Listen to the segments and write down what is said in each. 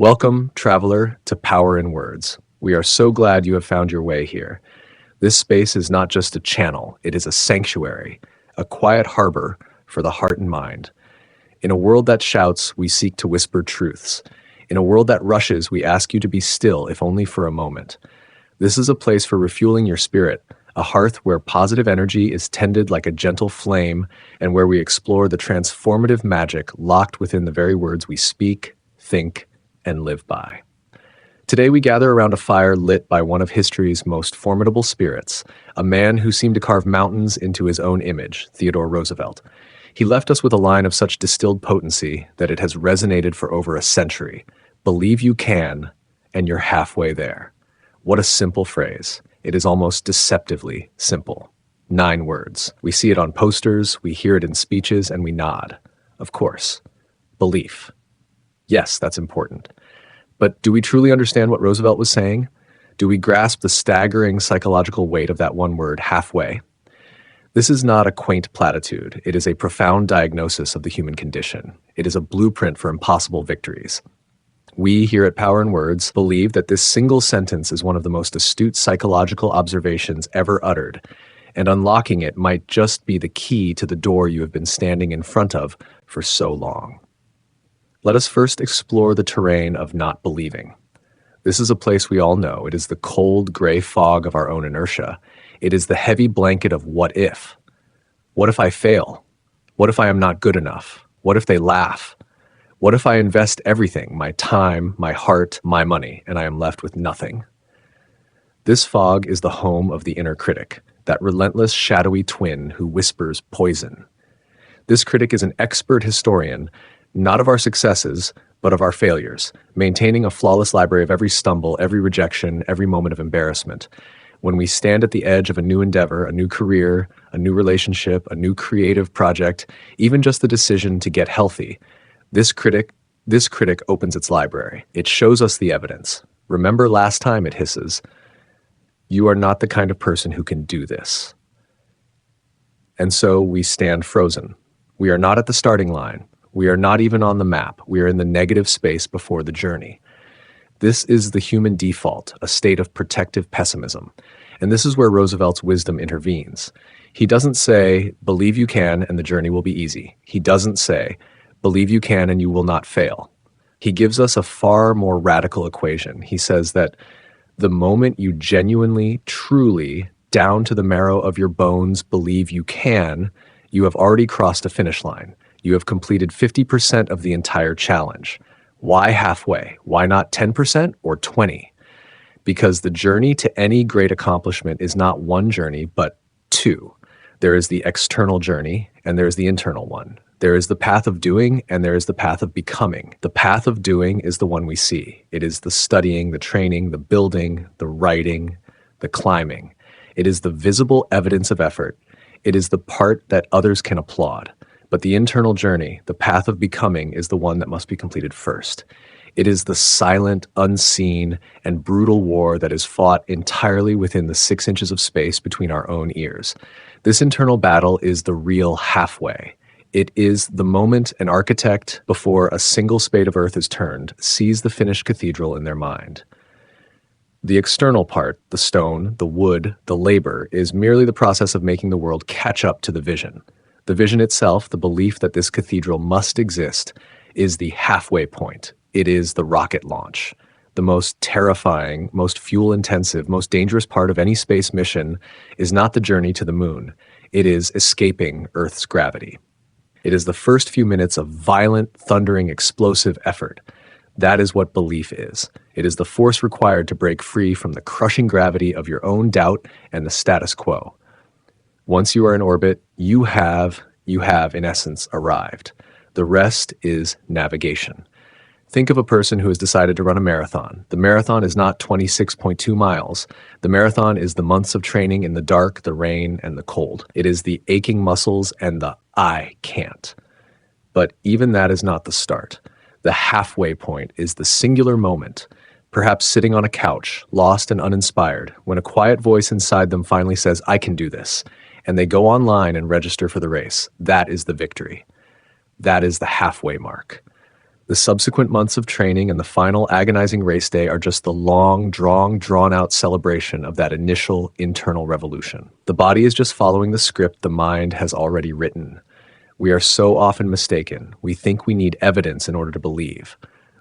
Welcome, traveler, to Power in Words. We are so glad you have found your way here. This space is not just a channel, it is a sanctuary, a quiet harbor for the heart and mind. In a world that shouts, we seek to whisper truths. In a world that rushes, we ask you to be still, if only for a moment. This is a place for refueling your spirit, a hearth where positive energy is tended like a gentle flame, and where we explore the transformative magic locked within the very words we speak, think, and live by. Today we gather around a fire lit by one of history's most formidable spirits, a man who seemed to carve mountains into his own image, Theodore Roosevelt. He left us with a line of such distilled potency that it has resonated for over a century. Believe you can, and you're halfway there. What a simple phrase. It is almost deceptively simple. 9 words. We see it on posters, we hear it in speeches, and we nod. Of course. Belief. Yes, that's important. But do we truly understand what Roosevelt was saying? Do we grasp the staggering psychological weight of that one word, halfway? This is not a quaint platitude. It is a profound diagnosis of the human condition. It is a blueprint for impossible victories. We here at Power in Words believe that this single sentence is one of the most astute psychological observations ever uttered, and unlocking it might just be the key to the door you have been standing in front of for so long. Let us first explore the terrain of not believing. This is a place we all know. It is the cold, gray fog of our own inertia. It is the heavy blanket of what if. What if I fail? What if I am not good enough? What if they laugh? What if I invest everything, my time, my heart, my money, and I am left with nothing? This fog is the home of the inner critic, that relentless, shadowy twin who whispers poison. This critic is an expert historian, not of our successes, but of our failures, maintaining a flawless library of every stumble, every rejection, every moment of embarrassment. When we stand at the edge of a new endeavor, a new career, a new relationship, a new creative project, even just the decision to get healthy, this critic opens its library. It shows us the evidence. Remember last time, it hisses, you are not the kind of person who can do this. And so we stand frozen. We are not at the starting line. We are not even on the map. We are in the negative space before the journey. This is the human default, a state of protective pessimism. And this is where Roosevelt's wisdom intervenes. He doesn't say, believe you can and the journey will be easy. He doesn't say, believe you can and you will not fail. He gives us a far more radical equation. He says that the moment you genuinely, truly, down to the marrow of your bones, believe you can, you have already crossed a finish line. You have completed 50% of the entire challenge. Why halfway? Why not 10% or 20%? Because the journey to any great accomplishment is not one journey, but 2. There is the external journey, and there is the internal one. There is the path of doing, and there is the path of becoming. The path of doing is the one we see. It is the studying, the training, the building, the writing, the climbing. It is the visible evidence of effort. It is the part that others can applaud. But the internal journey, the path of becoming, is the one that must be completed first. It is the silent, unseen, and brutal war that is fought entirely within the 6 inches of space between our own ears. This internal battle is the real halfway. It is the moment an architect, before a single spade of earth is turned, sees the finished cathedral in their mind. The external part, the stone, the wood, the labor, is merely the process of making the world catch up to the vision. The vision itself, the belief that this cathedral must exist, is the halfway point. It is the rocket launch. The most terrifying, most fuel-intensive, most dangerous part of any space mission is not the journey to the moon. It is escaping Earth's gravity. It is the first few minutes of violent, thundering, explosive effort. That is what belief is. It is the force required to break free from the crushing gravity of your own doubt and the status quo. Once you are in orbit, you have, in essence, arrived. The rest is navigation. Think of a person who has decided to run a marathon. The marathon is not 26.2 miles. The marathon is the months of training in the dark, the rain, and the cold. It is the aching muscles and the I can't. But even that is not the start. The halfway point is the singular moment, perhaps sitting on a couch, lost and uninspired, when a quiet voice inside them finally says, I can do this. And they go online and register for the race. That is the victory. That is the halfway mark. The subsequent months of training and the final agonizing race day are just the long, drawn-out celebration of that initial internal revolution. The body is just following the script the mind has already written. We are so often mistaken. We think we need evidence in order to believe.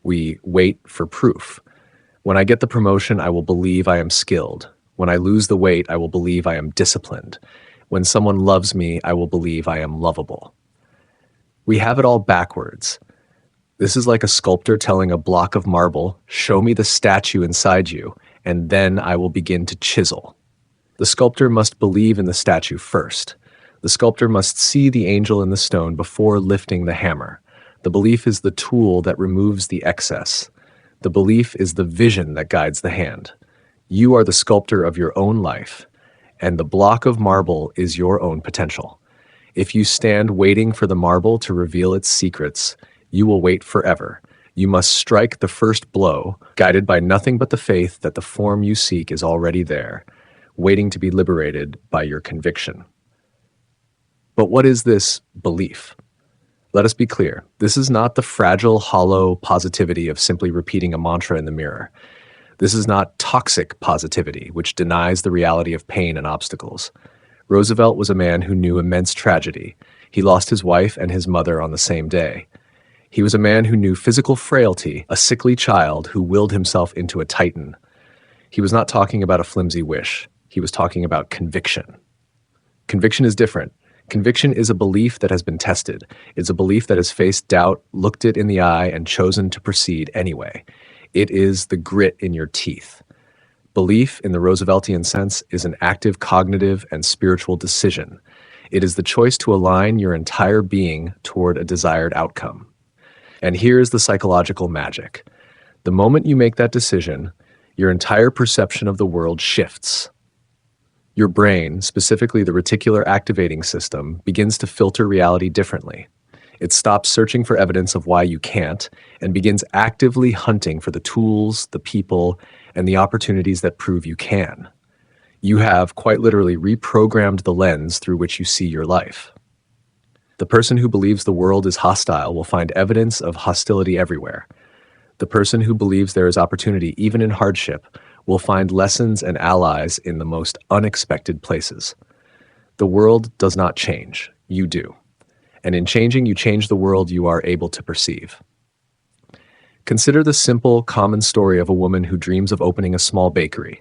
We wait for proof. When I get the promotion, I will believe I am skilled. When I lose the weight, I will believe I am disciplined. When someone loves me, I will believe I am lovable. We have it all backwards. This is like a sculptor telling a block of marble, "Show me the statue inside you, and then I will begin to chisel." The sculptor must believe in the statue first. The sculptor must see the angel in the stone before lifting the hammer. The belief is the tool that removes the excess. The belief is the vision that guides the hand. You are the sculptor of your own life, and the block of marble is your own potential. If you stand waiting for the marble to reveal its secrets, you will wait forever. You must strike the first blow, guided by nothing but the faith that the form you seek is already there, waiting to be liberated by your conviction. But what is this belief? Let us be clear. This is not the fragile, hollow positivity of simply repeating a mantra in the mirror. This is not toxic positivity, which denies the reality of pain and obstacles. Roosevelt was a man who knew immense tragedy. He lost his wife and his mother on the same day. He was a man who knew physical frailty, a sickly child who willed himself into a titan. He was not talking about a flimsy wish. He was talking about conviction. Conviction is different. Conviction is a belief that has been tested. It's a belief that has faced doubt, looked it in the eye, and chosen to proceed anyway. It is the grit in your teeth. Belief, in the Rooseveltian sense, is an active cognitive and spiritual decision. It is the choice to align your entire being toward a desired outcome. And here is the psychological magic. The moment you make that decision, your entire perception of the world shifts. Your brain, specifically the reticular activating system, begins to filter reality differently. It stops searching for evidence of why you can't and begins actively hunting for the tools, the people, and the opportunities that prove you can. You have quite literally reprogrammed the lens through which you see your life. The person who believes the world is hostile will find evidence of hostility everywhere. The person who believes there is opportunity even in hardship will find lessons and allies in the most unexpected places. The world does not change, you do. And in changing, you change the world you are able to perceive. Consider the simple, common story of a woman who dreams of opening a small bakery.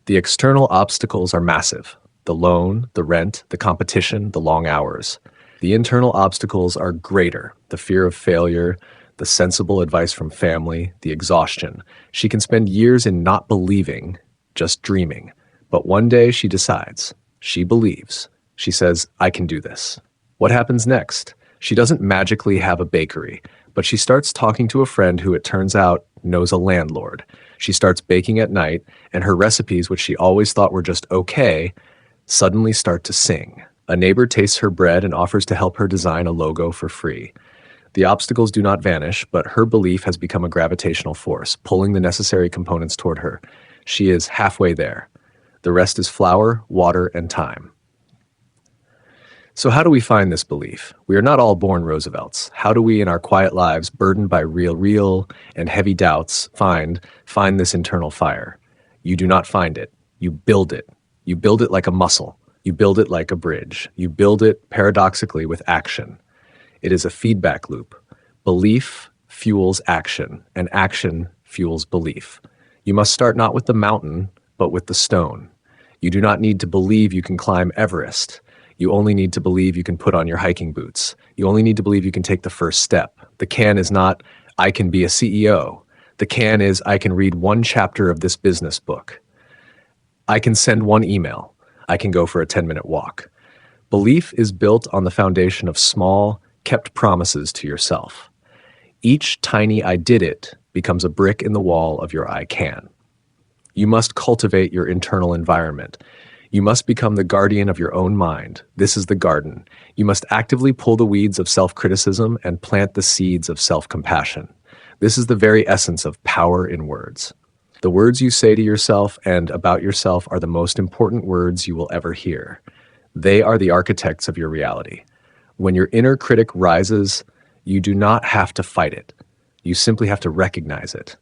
The external obstacles are massive: the loan, the rent, the competition, the long hours. The internal obstacles are greater: the fear of failure, the sensible advice from family, the exhaustion. She can spend years in not believing, just dreaming. But one day she decides. She believes. She says, "I can do this." What happens next? She doesn't magically have a bakery, but she starts talking to a friend who, it turns out, knows a landlord. She starts baking at night, and her recipes, which she always thought were just okay, suddenly start to sing. A neighbor tastes her bread and offers to help her design a logo for free. The obstacles do not vanish, but her belief has become a gravitational force, pulling the necessary components toward her. She is halfway there. The rest is flour, water, and time. So how do we find this belief? We are not all born Roosevelts. How do we, in our quiet lives, burdened by real and heavy doubts, find this internal fire? You do not find it. You build it. You build it like a muscle. You build it like a bridge. You build it, paradoxically, with action. It is a feedback loop. Belief fuels action, and action fuels belief. You must start not with the mountain, but with the stone. You do not need to believe you can climb Everest. You only need to believe you can put on your hiking boots. You only need to believe you can take the first step. The can is not, "I can be a CEO." The can is, "I can read one chapter of this business book. I can send one email. I can go for a 10-minute walk." Belief is built on the foundation of small, kept promises to yourself. Each tiny "I did it" becomes a brick in the wall of your "I can." You must cultivate your internal environment. You must become the guardian of your own mind. This is the garden. You must actively pull the weeds of self-criticism and plant the seeds of self-compassion. This is the very essence of power in words. The words you say to yourself and about yourself are the most important words you will ever hear. They are the architects of your reality. When your inner critic rises, you do not have to fight it. You simply have to recognize it,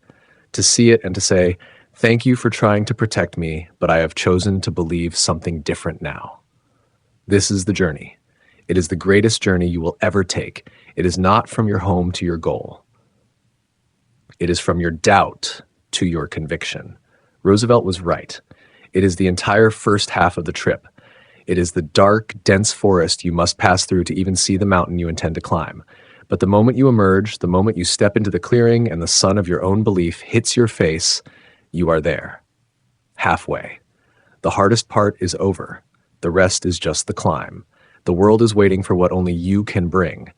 to see it and to say, "Thank you for trying to protect me, but I have chosen to believe something different now." This is the journey. It is the greatest journey you will ever take. It is not from your home to your goal. It is from your doubt to your conviction. Roosevelt was right. It is the entire first half of the trip. It is the dark, dense forest you must pass through to even see the mountain you intend to climb. But the moment you emerge, the moment you step into the clearing and the sun of your own belief hits your face, you are there. Halfway. The hardest part is over. The rest is just the climb. The world is waiting for what only you can bring.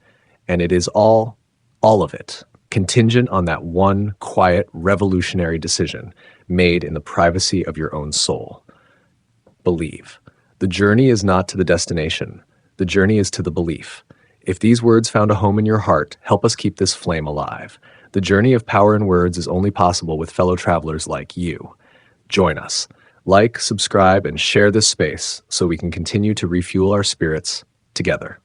And it is all of it, contingent on that one quiet, revolutionary decision made in the privacy of your own soul. Believe. The journey is not to the destination. The journey is to the belief. If these words found a home in your heart, help us keep this flame alive. The journey of power in words is only possible with fellow travelers like you. Join us. Like, subscribe, and share this space so we can continue to refuel our spirits together.